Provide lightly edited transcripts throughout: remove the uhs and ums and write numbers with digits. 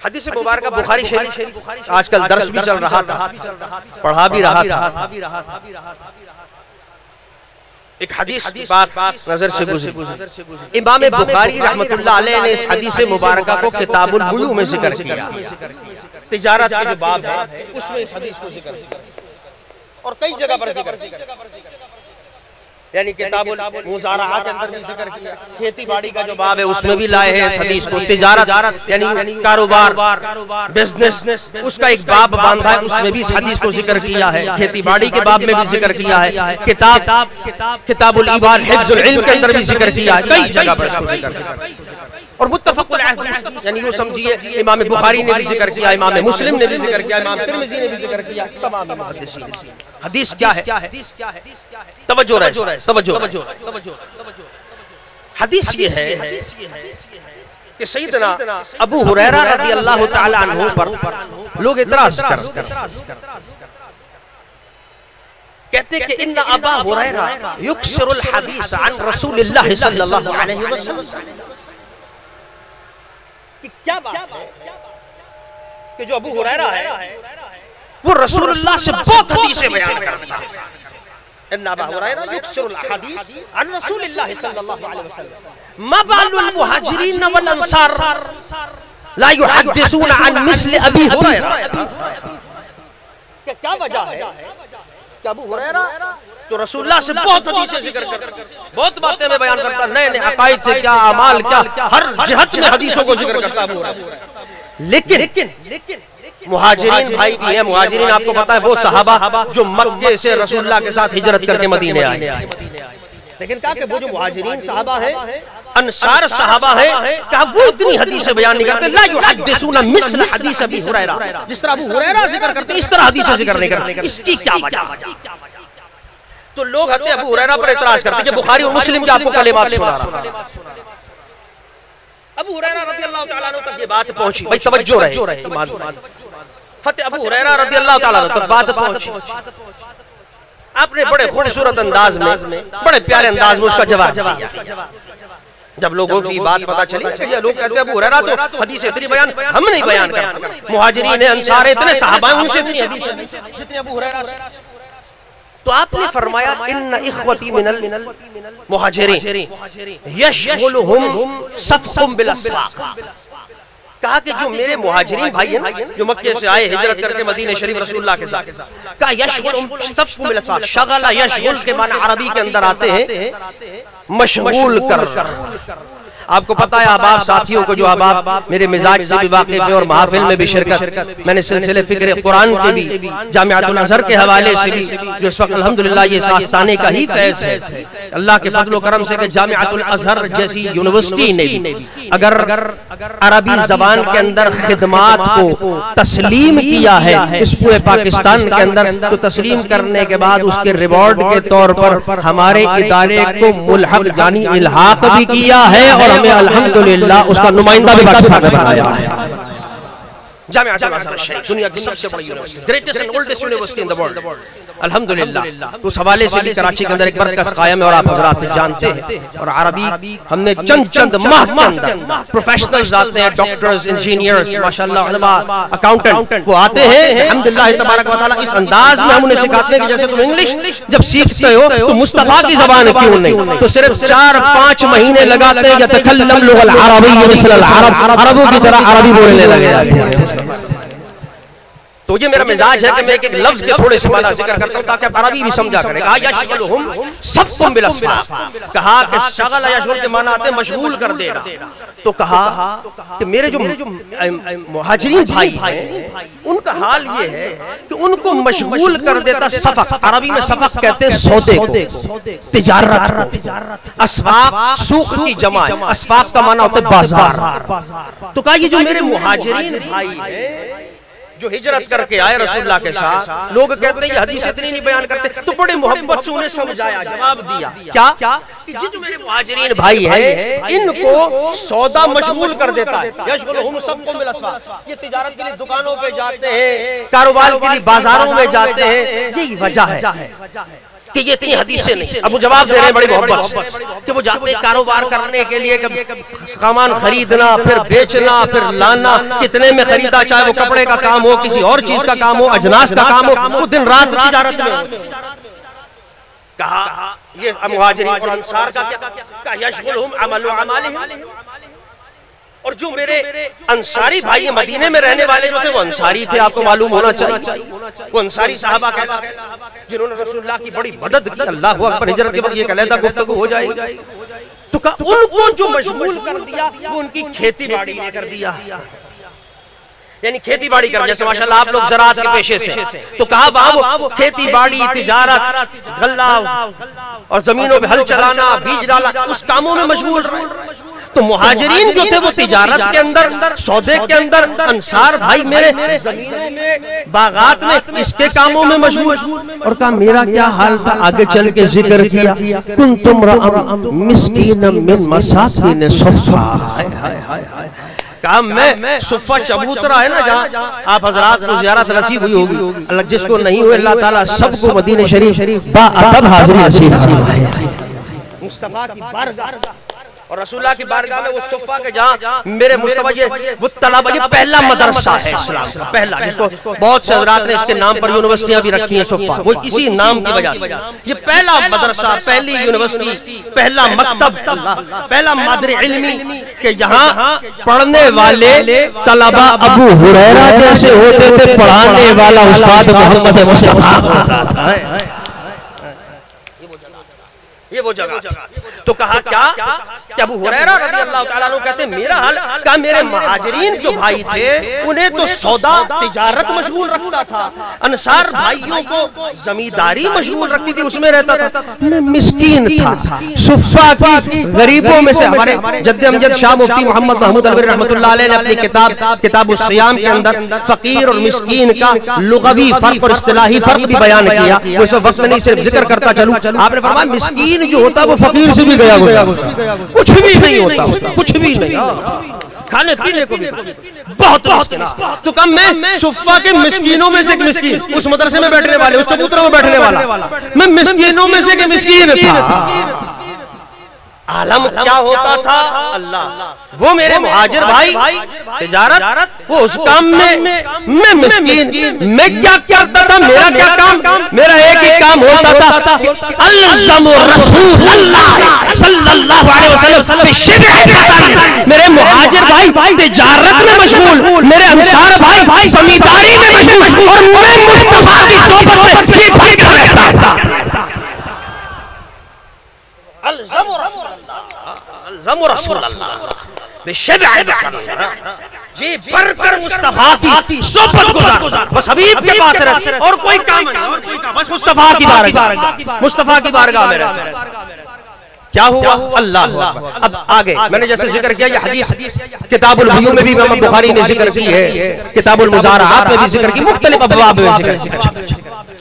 हदीस मुबारक बुखारी शरीफ आजकल दर्स भी चल रहा था, पढ़ा भी रहा था। एक हदीस पाक नजर से गुजरी। इमाम बुखारी रहमतुल्लाह अलैह ने इस हदीस मुबारक को किताबुल बुयू में जिक्र किया। तिजारत का जो बाब है उसमें इस हदीस को जिक्र किया और कई जगह पर जिक्र किया, यानी किताबुल मुज़ारअह के अंदर भी जिक्र किया। खेती बाड़ी का जो बाब है उसमें भी लाए हैं इस हदीस को। तिजारत यानी कारोबार, बिजनेस, उसका एक बाब बांधा है, उसमें भी इस हदीस को जिक्र किया है। खेती बाड़ी के बाब में भी जिक्र किया है। किताबुल ईमान हिफ्जुल इल्म के अंदर भी जिक्र किया है, कई जगह पर इसको जिक्र किया। और मुत्तफ़क़ुल अलैह यानी वो समझिए इमाम बुखारी ने भी जिक्र किया, इमाम मुस्लिम ने भी जिक्र किया, इमाम तिर्मिज़ी ने भी जिक्र किया, तमाम मुहद्दिसीन। हदीस क्या है? तवज्जो रहे, तवज्जो। हदीस ये है कि सैयदना अबू हुरैरा रज़ियल्लाहु तआला अन्हु पर लोग इतराज़ कहते कि इन्ना अबा हुरैरा युक्सिरुल हदीस अन रसूलिल्लाह सल्लल्लाहु अलैहि वसल्लम। क्या बात है कि जो अबू हुरैरा है वो रसूलुल्लाह से बहुत हदीसें बयान करता है। इन्ना अबा हुरैरा युक्सिरुल हदीस अन रसूलिल्लाह सल्लल्लाहु अलैहि वसल्लम मा बालुल मुहाजिरीन वल अंसार ला युहद्दिसून अन मिस्ल अबी हुरैरा। क्या वजह है कि अबू हुरैरा तो रसूलुल्लाह से बहुत हदीसें जिक्र करता, बहुत बातें में बयान करता, नए नए अकायद से क्या, अमाल क्या, हर जिहत में हदीसों को जिक्र करता अबू हुरैरा। लेकिन मुहाजिरीन भाई भी हैं। मुहाजिरीन आपको पता है वो सहाबा जो मक्के से रसूलुल्लाह के साथ हिजरत करके मदीने आए। लेकिन क्या कि वो जो मुहाजिरीन सहाबा है, अंसार सहाबा है, क्या वो इतनी हदीसें बयान नहीं करते? ला युहद्दिसूना मिस्ल हदीस अबी हुरैरा। जिस तरह अबू हुरैरा जिक्र करते इस तरह हदीसें जिक्र नहीं करते। इसकी क्या वजह? तो लोग हते अबू हुरैरा पर इतराज करते हैं। बुखारी और मुस्लिम के आपको कलिमात सुना रहा हूं। अबू हुरैरा रज़ियल्लाहु तआला अन्हु तक ये बात पहुंची। भाई तवज्जो रहे, हते अबू हुरैरा रज़ियल्लाहु तआला अन्हु तक बात पहुंची। आपने बड़े खूबसूरत अंदाज में, बड़े प्यारे अंदाज में उसका जवाब दिया। जब लोगों की बात पता चली कि ये लोग कहते हैं अबू हुरैरा तो हदीस इतनी बयान हम नहीं बयान करते, मुहाजिरीन ने, अंसार इतने सहाबा उनसे इतनी हदीस जितनी अबू हुरैरा से। तो आपने फरमाया इन्ना इख्वती मिनल मुहाजिरीन यशगुलुहुम सफ़कुम बिल अस्वाक़। कहा कि जो मेरे मुहाजिरीन भाई हैं जो मक्के से आए हिजरत करके मदीने शरीफ रसूलुल्लाह के साथ, कहा यशगुलुहुम सफ़कुम बिल अस्वाक़। शगला यशगुल के माना अरबी के अंदर आते हैं मशगूल कर। आपको पता है अहबाब साथियों को, जो अहबाब मेरे मिजाज से भी वाकिफ है और महफिल में भी शिरकत, मैंने सिलसिले फिक्र कुरान के भी, जामिअतुल अज़हर के हवाले से भी, जो इस वक्त अल्हम्दुलिल्लाह ये सास्ताने का ही फैज़ है अल्लाह के फज़ल व करम से कि जामिअतुल अज़हर जैसी यूनिवर्सिटी ने भी अगर अरबी जबान के अंदर खिदमात को तस्लीम किया है इस पूरे पाकिस्तान के अंदर, तो तस्लीम करने के बाद उसके रिवॉर्ड के तौर पर हमारे इदारे को मुल्हक यानी इल्हाक भी किया है और हमें अल्हम्दुलिल्लाह उसका नुमाइंदा भी पाकिस्तान में बनाया है। जामिअतुल अज़हर शरीफ दुनिया की सबसे बड़ी university, greatest and oldest university in the world, अल्हम्दुलिल्लाह। तो उस हवाले से भी कराची के अंदर एक मरकज़ कायम है और आप हज़रात जानते हैं। और अरबी हमने चंद माह के अंदर प्रोफेशनल्स आते हैं, डॉक्टर्स, इंजीनियर्स, माशाअल्लाह उलमा, अकाउंटेंट, वो आते हैं अल्हम्दुलिल्लाह तबारक व तआला। इस अंदाज में हम उन्हें सिखाते हैं कि जैसे तुम इंग्लिश जब सीखते हो तो मुस्तफा की ज़बान क्यों नहीं, तो सिर्फ 4-5 महीने लगाते हैं यतकल्लम लुगल अरबिय्य मिसल अरब, अरबों की तरह अरबी बोलने लगे जाते हैं। तो ये मेरा मिजाज है कि मैं एक लफ्ज के थोड़े से माना जिक्र करता हूं ताकि अरबी भी समझा करें। कहा यशगुलुहुम सफ़कुम बिल अस्वाक़, कहा कि शगल यशगुल के माना आते मशगूल कर देना। तो कहा कि मेरे जो मुहाजिरीन भाई हैं उनका हाल ये है कि उनको मशगूल कर देता सफ़क़, अरबी में सफ़क़ कहते हैं सौदे को, तिजारत। अस्वाक़ सूक़ की जमा, अस्वाक़ का माना होता है बाजार। तो कहा ये जो मेरे मुहाजिरीन भाई हैं जो हिजरत करके आए रसूलुल्लाह के साथ, लोग कहते हैं ये हदीस इतनी नहीं बयान करते, तो बड़े मोहब्बत से उन्हें समझाया, जवाब दिया क्या कि ये जो मेरे मुहाजिरीन भाई हैं इनको सौदा मशगूल कर देता है। यशगुलुहुम सफ़कुम बिल अस्वाक़, ये तिजारत के लिए दुकानों पे जाते हैं, कारोबार के लिए बाजारों में जाते हैं। यही वजह है कि ये इतनी हदीसें नहीं। अब वो जवाब दे रहे हैं बड़ी मोहब्बत से कि वो जाते हैं कारोबार करने के लिए, सामान खरीदना फिर बेचना फिर लाना, कितने में खरीदा, चाहे वो कपड़े का काम हो, किसी और चीज का काम हो, अजनास का काम हो, वो दिन रात तिजारत में। कहा ये मुहाजिरीन और अंसार का क्या, यशगुलहुम अमलु अमालिहिम। और जो मेरे अंसारी भाई मदीने में रहने वाले जो थे वो अंसारी थे, आपको मालूम होना चाहिए। वो अंसारी साहबा जिन्होंने रसूलुल्लाह की बड़ी मदद की। अल्लाह अकबर, हिजरत के वक्त ये अलग गुफ्तगू हो जाएगी। तो उनको जो मशगूल कर दिया वो उनकी खेती बाड़ी ने कर दिया, यानी खेती बाड़ी कर, जैसे माशाल्लाह आप लोग ज़राअत के पेशे से, तो कहा वहां वो खेती बाड़ी, तिजारत, गल्ला और जमीनों में हल चलाना, बीज डालना, उस कामों में मशगूल रहे। तो मुहाजिरीन जो थे वो तिजारत के अंदर, सौदे के अंदर, अंसार भाई मेरे जमीनों में, बागात में, इसके कामों में मशगूल। और कहा मेरा क्या हाल था, आगे चल के जिक्र किया, कुंतुम मिस्कीन मिन मसाकिन सुफ़ा। कहा मैं सुफ़ा चबूतरा है ना जहाँ आप हजरात को ज़ियारत नसीब हुई होगी, अल्लाह जिसको नहीं हुए अल्लाह ताला सबको मदीने शरीफ बाअदब हाज़िरी नसीब फरमाए। मुस्तफा की बारगाह और रसूलुल्लाह की बारगाह में वो सुफ़ा के जहाँ मेरे मुस्तफा, ये वो तलबा, ये पहला मदरसा है इस्लाम का, पहला, जिसको बहुत से हज़रात ने इसके नाम पर यूनिवर्सिटियां भी रखी हैं, सुफ़ा, वो इसी नाम की वजह से। ये पहला मदरसा, पहली यूनिवर्सिटी, पहला मकतब, पहला मादर इल्मी के जहाँ पढ़ने वाले तलबा अबू हुरैरा जैसे होते थे, पढ़ाने वाला उस्ताद मोहम्मद मुस्तफा। ये वो जगह। तो कहा क्या कि अबू हुरैरा रज़ियल्लाहु ताला अन्हु कहते मेरा हाल, क्या मेरे मुहाजिरीन जो भाई थे उन्हें तो सौदा तिजारत मशगूल रखता था, अंसार भाइयों को जमींदारी मशगूल रखती थी, उसमें रहता था। मैं मिस्कीन था, सुफ़ा की गरीबों में से। हमारे जद्द अमजद शाह मुफ्ती मोहम्मद महमूद अलवरी रहमतुल्लाह अलैह ने अपनी किताबुस सियाम के अंदर फकीर और मिस्कीन का लुग़वी फर्क और इस्तिलाही फर्क भी बयान किया। वो इस वक्त नहीं, सिर्फ जिक्र करता चलूं। आपने फरमाया मिस्कीन जो होता है वो फकीर से भी गया हुआ, कुछ भी नहीं होता उसका, कुछ भी नहीं, खाने पीने को भी बहुत। तो कम मैं सुफ़ा के मिस्कीनों में से एक मिस्कीन, उस मदरसे में बैठने वाले, उस चबूतरे में बैठने वाला, मैं मिस्कीनों में से एक मिस्कीन था। आलम क्या होता था अल्लाह, वो मेरे मुहाजिर भाई तिजारत, वो उस काम में, मैं मिस्कीन, मैं क्या करता था, मेरा क्या काम, मेरा एक ही काम होता था, अल्ज़मु रसूलल्लाह सल्लल्लाहु अलैहि वसल्लम बिशिद्दत। मेरे मुहाजिर भाई तिजारत में मशगूल, मेरे अंसार भाई जमींदारी में मशगूल, और मैं मुस्तफा की सोबत में जी भर रहता था। अल्ज़मु रसूलल्लाह जी भरकर मुस्तफा की सोबत गुजार, बस हबीब के पास रहते, और कोई काम नहीं, बस मुस्तफा की बारगाह, मुस्तफा की बारगाह में रहते। क्या हुआ अल्लाह। अब आगे मैंने जैसे जिक्र किया, ये हदीस किताबुल बुयू में भी इमाम बुखारी ने जिक्र की है, किताबुल मुज़ारआत में भी जिक्र की, मुख्तलिफ अबवाब में जिक्र की।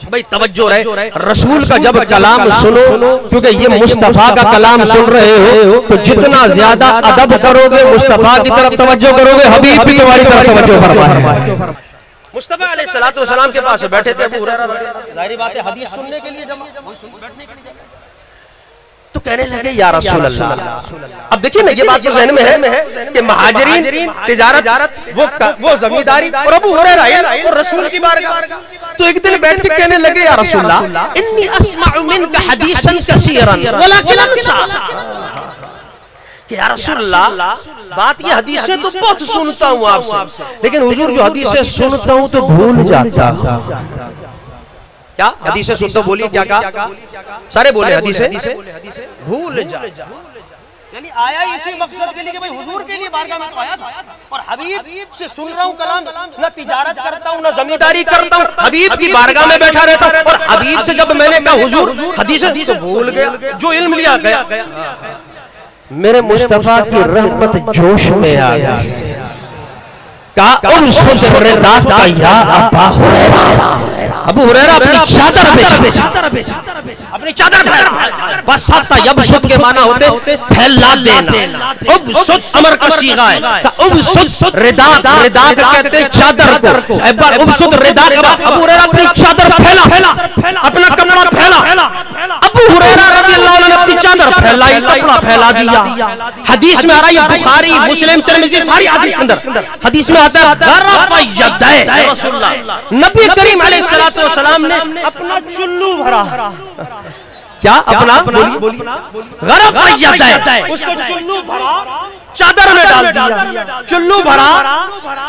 भाई तवज्जो रहे, रसूल का जब कलाम सुनो, क्योंकि ये मुस्तफा का कलाम सुन रहे हो, तो जितना ज्यादा अदब करोगे, मुस्तफा की तरफ तवज्जो करोगे, हबीब भी तुम्हारी तरफ तवज्जो फरमाएगा। मुस्तफा अलैहिस्सलातु वस्सलाम के पास बैठे थे अबू हुरैरा, जाहिर बात है हदीस सुनने के लिए जमा, बैठने के लिए। तो कहने लगे या रसूल अल्लाह। अब देखिए ना, ये बात तो ज़हन में है कि मुहाजिरीन तिजारत, वो जमींदारी, और अबू हुरैरा और रसूल की बारगाह। तो एक दिन बैठ के कहने लगे या रसूल अल्लाह, इन्नी अस्मअु मिनका हदीसन कसीरन वलाकिन अंसा। कि या रसूल अल्लाह, बात ये हदीसें तो बहुत सुनता हूँ आपसे, लेकिन हुजूर जो हदीसें सुनता हूँ तो भूल जाता हूँ। क्या हदीसें सुनते बोलिए, क्या कहा, सारे बोले हदीसें भूल जा। यानी आया इसी मकसद के लिए कि भाई हुजूर के लिए बारगाह में तो आया था, और हबीब से सुन रहा हूँ कलाम, ना तिजारत करता हूँ ना जमींदारी करता हूँ, हबीब की बारगाह में बैठा रहता। और हबीब से जब मैंने कहा हुजूर हदीसें, तो भूल गया, जो इल्म लिया गया। मेरे मुस्तफा की रहमत जोश में आ गई। अबू हुरैरा अपनी चादर बेच, अपनी चादर फैला, बस यबसुत के माना होते फैला देना। उबसुत अमर का सीगा है, उबसुत रिदा, रिदा कहते चादर को, एक बार उबसुत रिदा। अबू हुरैरा अपनी चादर फैला, अपना कपड़ा फैला, हुरैरा रज़ियल्लाहु अन्हु ने अपनी चादर फैलाई, कपड़ा फैला दिया। हदीस में आ रहा है, बुखारी मुस्लिम तिरमिज़ी सारी हदीस के अंदर हदीस में आता है ग़रफ़ यदै रसूलुल्लाह, नबी करीम अलैहिस्सलातु वस्सलाम ने अपना चुल्लू भरा। क्या अपना बोलिए, ग़रफ़ यदै, उसको चुल्लू भरा, चादर में डाल दिया। चुल्लू भरा,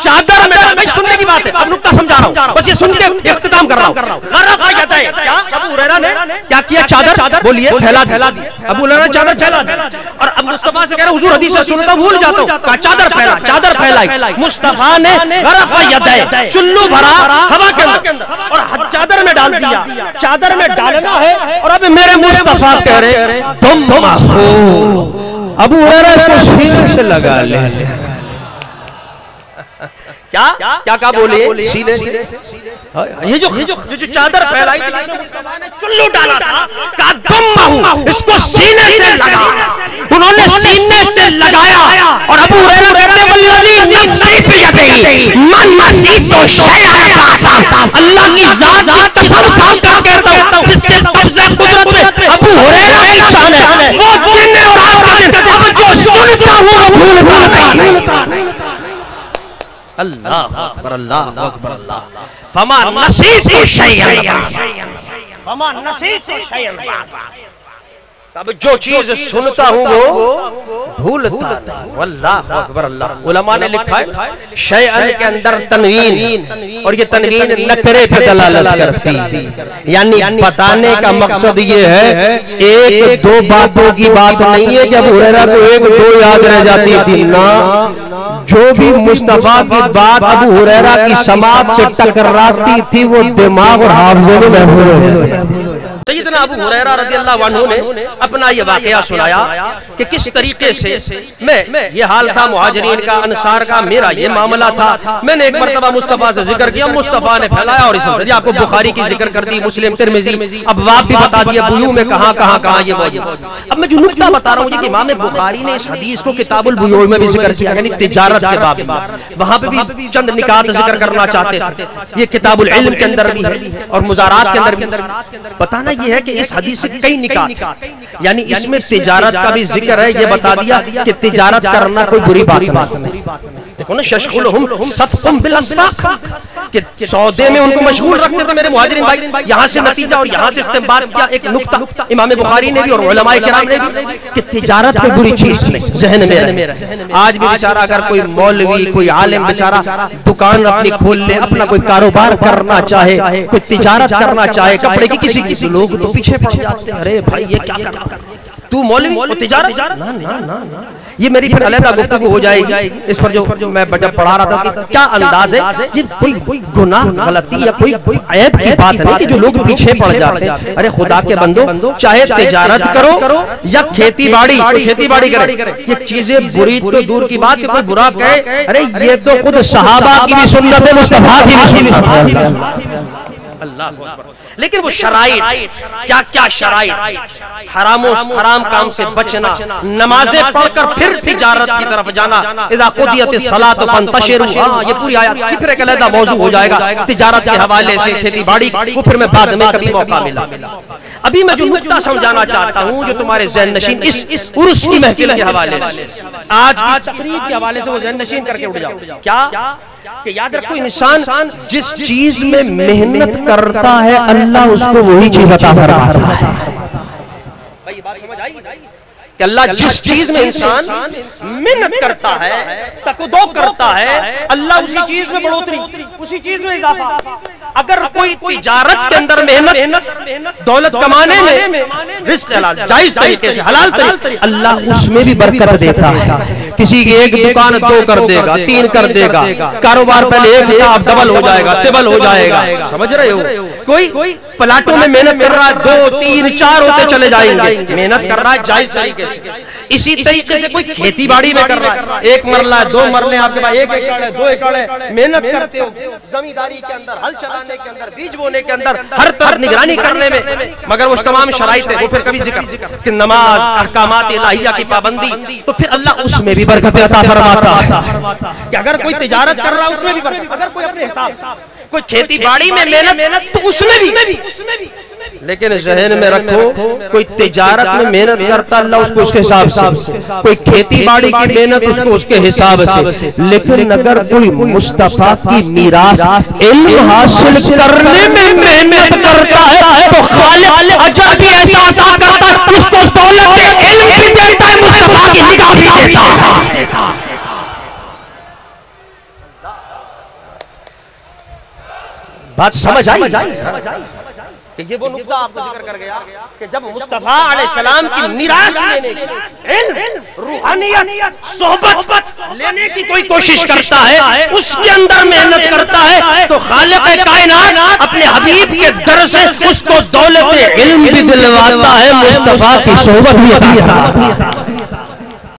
चादर में डाल। भाई सुनने की बात है, अब नुक्ता समझा रहा हूं, बस ये सुन के इख्तिताम कर रहा हूं। ग़रफ़ यदै, क्या अबू हुरैरा ने क्या किया? चादर बोलिए फैला दी। अबू हुरैरा ने चादर फैला दी और अब मुस्तफा से कह रहा हुजूर हदीस सुनता भूल जाता हूं, कहा चादर फैलाई। मुस्तफा ने ग़रफ़ यदै, चुल्लू भरा हवा के अंदर और चादर में डाल दिया। चादर में डालना है और अब मेरे मुस्तफा कह रहे तुम हो अबू हुरैरा इसको सीने से लगा ले। क्या बोले? सीने से। ये जो चादर फैलाई थी, चुल्लू डाला था, कहा तुम इसको सीने से लगा। उन्होंने सीने से लगाया और अबू हुरैरा कहते वल्लज़ी नफ़्सी बियदिही मन मसीह तो शैअन, अल्लाह की ज़ात की कसम खाकर कहता हूं जिसके कब्ज़े कुदरत में अबू हुरैरा की शान है, वो दिन और रात का दिन अब जो सुनता हूं वो भूलता नहीं। अल्लाह अकबर, अल्लाह अकबर, अल्लाह। फमा नसीतु शैअन, फमा नसीतु शैअन, अब जो चीज सुनता हूँ वो भूलता नहीं। अल्लाह अकबर, अल्लाह। उलमा ने लिखा है शैअन के अंदर तनवीन, और ये तनवीन नकरे पे दलालत करती, यानी बताने का मकसद ये है एक दो बातों की बात नहीं है कि अबू हुरैरा को एक दो याद रह जाती थी ना, जो भी मुस्तफा की बात अबू हुरैरा की समात से टकराती थी वो दिमाग और हाफ़िज़े में महफूज़ हो जाती। सैयदना अबू हुरैरा रज़ियल्लाहु अन्हु ने अपना ये वाक़या सुनाया कि किस तरीके से मैं ये हाल था मुहाजिरीन का, अंसार का, मेरा ये मामला था। मैंने एक मरतबा मुस्तफा से जिक्र किया, मुस्तफा ने फैलाया और इस आपको बुखारी की जिक्र कर दी, मुस्लिम तिरमिज़ी, अब वाब भी बता दिया बुयू में कहाँ ये मौजूद। अब मैं जो नुक्ता बता रहा हूँ कि इमाम बुखारी ने इस हदीस को किताबुल बुयू में भी जिक्र किया, यानी तिजारत के बाब में, वहां पे भी चंद निकात जिक्र करना चाहते थे। ये किताबुल इल्म के अंदर भी है और मुज़ारात के अंदर भी। बताना ये है कि इस हदीस से कई निकात, यानी इसमें तिजारत का भी जिक्र है। ये बता दिया कि तिजारत करना कोई बुरी बात नहीं। देखो ना, शशगुलहुम सफ़कुम बिल अस्वाक़, कि सौदे में उनको मशगूल रखते थे मेरे मुहाजिरीन भाई। यहाँ से नतीजा और यहाँ से इस्तेंबात किया एक नुक्ता इमाम बुखारी ने भी और उलमाए किराम ने भी कि तिजारत कोई बुरी चीज नहीं, ज़हन में रहे। आज भी बेचारा अगर कोई मौलवी कोई आलिम बेचारा दुकान अपनी खोल ले, अपना कोई कारोबार करना चाहे, कोई तिजारत करना चाहे कपड़े की, किसी लोग तो पीछे पड़ जाते हैं, अरे भाई ये क्या कर रहा है तू मौलवी तिजारत? ना ना ना ना, ये मेरी फिर अलग गुफ्तगू हो जाएगी इस पर, जो मैं जब पढ़ा रहा था कि क्या अंदाज है, ये कोई गुनाह गलती या कोई ऐब की बात है कि जो लोग पीछे पड़ जाते हैं। अरे खुदा के बंदो, चाहे तिजारत करो या खेती बाड़ी करे, ये चीजें बुरी तो दूर की बात, कोई बुरा कहे, अरे ये तो खुद सहाबा की भी सुन्नत है, मुस्तफा की भी सुन्नत। अल्लाह अकबर। लेकिन वो शराइत, क्या शराइत, हराम काम से बचना, नमाजें पढ़कर फिर तिजारत की तरफ जाना। इज़ा क़ुदियतिस सलात फंतशिरू, ये पूरी आयत फिर एक अलग मौजू हो जाएगा तिजारत के हवाले से, खेती बाड़ी, वो फिर मैं बाद में कभी मौका मिला। अभी मैं जो नुक्ता समझाना चाहता हूँ जो तुम्हारे ज़हन नशीन इस उर्स की महफिल के हवाले से, आज की तकरीब के हवाले से वो ज़हन नशीन करके उठ जाओ। क्या कि याद रखो, इंसान जिस चीज में मेहनत करता है अल्लाह उसको वही चीज अता फरमाता है। भाई ये बात समझ आई कि अल्लाह जिस चीज में इंसान मेहनत करता है, तकदो करता है, अल्लाह उसी चीज में बढ़ोतरी, उसी चीज में इजाफा। अगर कोई तिजारत के अंदर मेहनत, दौलत कमाने में रिस्क हलाल जायज तरीके से हलाल तरीके, अल्लाह उसमें भी बरकत देता है। किसी की एक दुकान 2 कर देगा, 3 कर देगा, कारोबार पहले 1 था अब डबल हो जाएगा, टिबल हो जाएगा। समझ रहे हो? कोई प्लाटों में मेहनत कर रहा है, 2, 3, 4 होते चले जाएंगे, मेहनत कर रहा है जायज तरीके से। इसी तरीके से कोई खेती बाड़ी में कर रहा है, 1 मरला है, 2 मरले आपके पास, 1 एकड़ है, 2 एकड़ है, मेहनत करते हो जमींदारी के अंदर, हल चलाने के अंदर, बीज बोने के अंदर, हर तरह निगरानी करने में, मगर वो तमाम शराइत है वो फिर कभी जिक्र कि नमाज, अहकामात इलाहिया की पाबंदी, तो फिर अल्लाह उसमें भी बरकत अता फरमाता है। कि अगर कोई तिजारत कर रहा है उसमें भी बरकत, अगर कोई अपने हिसाब, कोई खेती बाड़ी में मेहनत तो उसमें भी। लेकिन जहन में रखो, कोई तिजारत में मेहनत करता अल्लाह उसको उसके हिसाब से, कोई खेती बाड़ी की मेहनत उसको उसके हिसाब से, लेकिन अगर कोई मुस्तफा की मीरास इल्म हासिल करने में मेहनत करता है तो खालिक अजर भी ऐसा अता करता है, उसको दौलत इल्म भी देता है, मुस्तफा की निगाह भी देता है। बात समझ आई? कि ये वो नुक्ता आपको जिक्र कर गया कि जब मुस्तफा अलैहिस्सलाम की मीरास लेने की, रूहानियत, सोहबत लेने की कोई कोशिश करता है, उसके अंदर मेहनत करता है, तो खालिक कायनात अपने हबीब के दर से उसको दौलत इल्म भी दिलवाता है, मुस्तफा की सोहबत भी अता करता है।